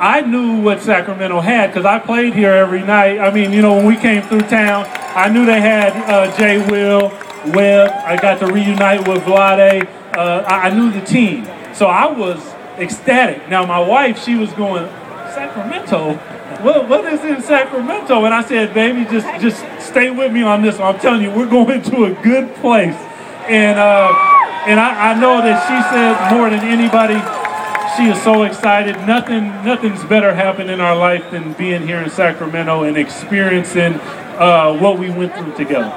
I knew what Sacramento had because I played here every night. I mean, you know, when we came through town, I knew they had Jay Will, Webb. I got to reunite with Vlade. I knew the team. So I was ecstatic. Now, my wife, she was going, Sacramento? What is in Sacramento? And I said, baby, just stay with me on this one. I'm telling you, we're going to a good place. And I know that she said more than anybody, she is so excited. Nothing's better happened in our life than being here in Sacramento and experiencing what we went through together.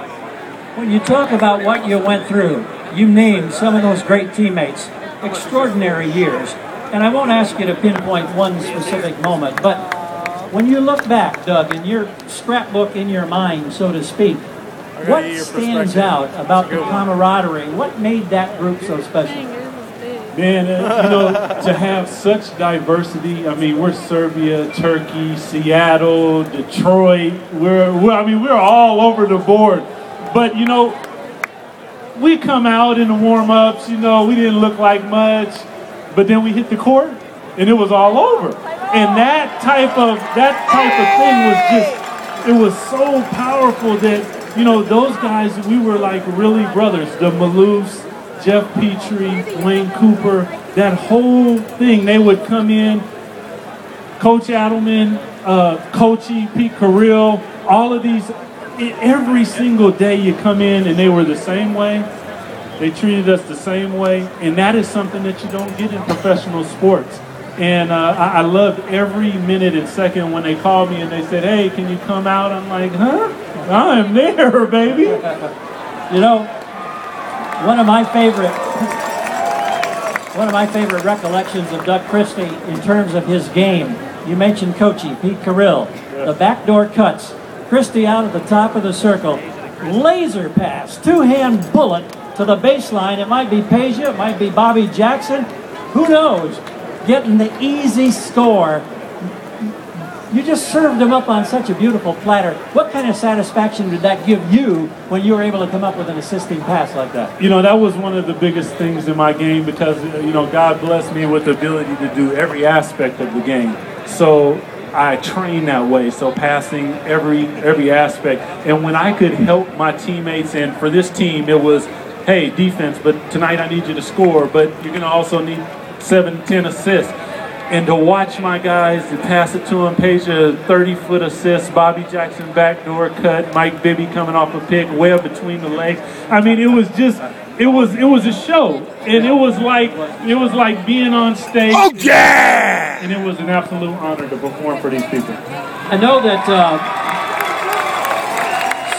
When you talk about what you went through, you named some of those great teammates, extraordinary years. And I won't ask you to pinpoint one specific moment, but when you look back, Doug, in your scrapbook in your mind, so to speak, what stands out about the camaraderie? What made that group so special? Man, you know, to have such diversity. I mean, we're Serbia, Turkey, Seattle, Detroit. We're all over the board. But, you know, we come out in the warm-ups, you know, we didn't look like much, but then we hit the court, and it was all over. And that type of thing was just, it was so powerful that, you know, those guys, we were like really brothers. The Maloofs, Jeff Petrie, Wayne Cooper, that whole thing, they would come in, Coach Adelman, Coachy, Pete Carrill, all of these, every single day you come in and they were the same way. They treated us the same way, and that is something that you don't get in professional sports. And I loved every minute and second when they called me and they said, hey, can you come out? I'm like, huh? I'm there, baby. You know, one of my favorite recollections of Doug Christie in terms of his game, you mentioned Coachy, Pete Carrill, the backdoor cuts, Christie out at the top of the circle, laser pass, two-hand bullet to the baseline. It might be Peja, it might be Bobby Jackson, who knows? Getting the easy score. You just served them up on such a beautiful platter. What kind of satisfaction did that give you when you were able to come up with an assisting pass like that? You know, that was one of the biggest things in my game because, you know, God blessed me with the ability to do every aspect of the game. So I trained that way, so passing every aspect. And when I could help my teammates, and for this team, it was, hey, defense, but tonight I need you to score, but you're going to also need 7-10 assists. And to watch my guys and pass it to him, Peja, 30-foot assist, Bobby Jackson backdoor cut, Mike Bibby coming off a pick, Webb between the legs. I mean, it was just, it was a show, and it was like being on stage. Oh yeah! And it was an absolute honor to perform for these people. I know that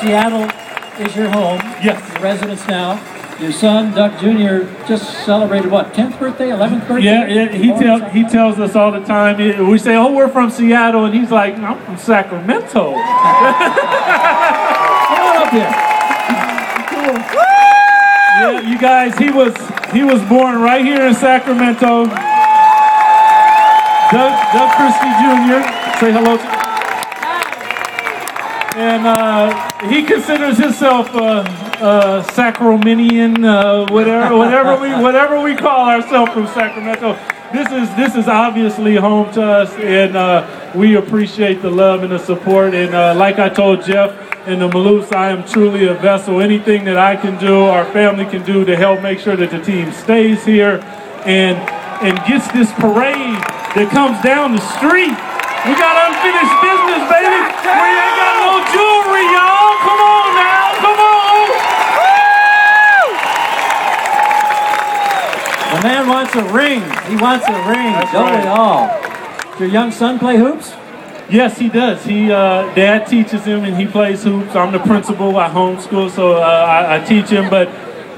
Seattle is your home. Yes. Your residence now. Your son, Doug Jr., just celebrated, what, 10th birthday, 11th birthday? Yeah, he tells us all the time. We say, oh, we're from Seattle, and he's like, I'm from Sacramento. Come on up here. Yeah, you guys, he was born right here in Sacramento. Doug Christie Jr., say hello to. And he considers himself Sacramentian, whatever we call ourselves from Sacramento. This is obviously home to us, and we appreciate the love and the support. And like I told Jeff and the Maloofs, I am truly a vessel. Anything that I can do, our family can do to help make sure that the team stays here and gets this parade that comes down the street. We got unfinished business, baby. We ain't got no jewelry, y'all. Come on now, come on. The man wants a ring. He wants a ring. That's Don't right. we all? Does your young son play hoops? Yes, he does. Dad teaches him, and he plays hoops. I'm the principal at homeschool, so I teach him. But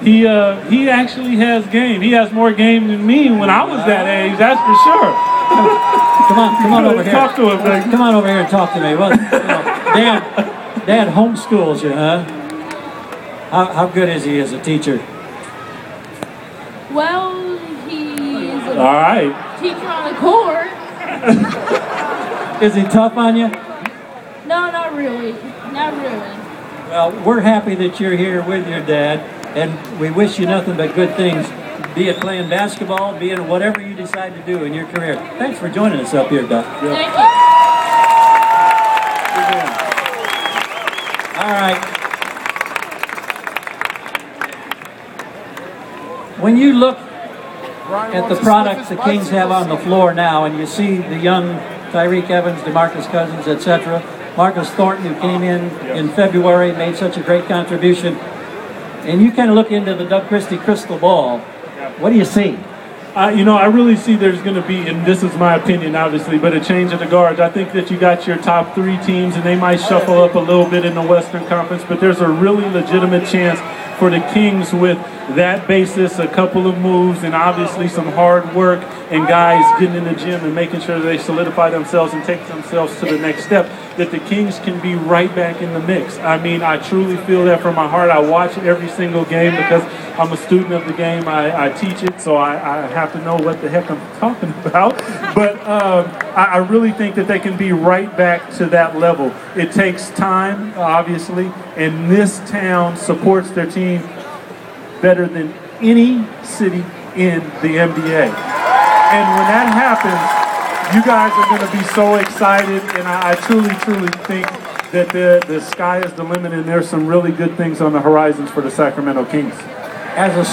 he actually has game. He has more game than me when I was that age. That's for sure. Come on over here. Talk to him, baby. Come on over here and talk to me. Well, Dad homeschools you, huh? How good is he as a teacher? Well, he's a All right. teacher on the court. Is he tough on you? No, not really. Not really. Well, we're happy that you're here with your dad, and we wish you nothing but good things be it playing basketball, be it whatever you decide to do in your career. Thanks for joining us up here, Doug. Thank you. All right. When you look at the product the Kings have on the floor now, and you see the young Tyreek Evans, DeMarcus Cousins, etc., Marcus Thornton, who came in February, made such a great contribution, and you kind of look into the Doug Christie crystal ball, what do you see? I really see there's going to be, and this is my opinion obviously, but a change of the guards. I think that you got your top 3 teams, and they might shuffle up a little bit in the Western Conference, but there's a really legitimate chance for the Kings with that basis, a couple of moves, and obviously some hard work and guys getting in the gym and making sure that they solidify themselves and take themselves to the next step, that the Kings can be right back in the mix. I mean, I truly feel that from my heart. I watch every single game because I'm a student of the game. I teach it, so I have to know what the heck I'm talking about. But I really think that they can be right back to that level. It takes time, obviously, and this town supports their team better than any city in the NBA. And when that happens, you guys are going to be so excited, and I truly, truly think that the sky is the limit, and there's some really good things on the horizons for the Sacramento Kings. As a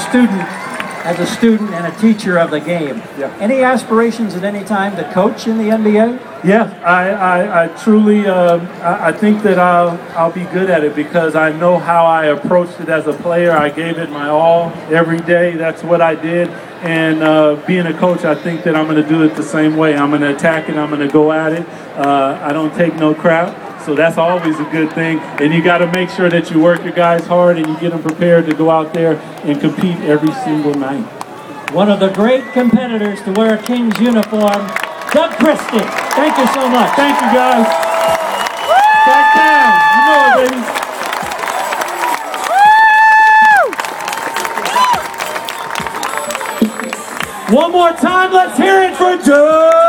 student and a teacher of the game, any aspirations at any time to coach in the NBA? Yeah, I truly, I think that I'll be good at it because I know how I approached it as a player. I gave it my all every day. That's what I did. And being a coach, I think that I'm going to do it the same way. I'm going to attack it. I'm going to go at it. I don't take no crap. So that's always a good thing. And you got to make sure that you work your guys hard and you get them prepared to go out there and compete every single night. One of the great competitors to wear a Kings uniform, Doug Christie. Thank you so much. Thank you, guys. Back down. You know it, baby. One more time, let's hear it for Doug!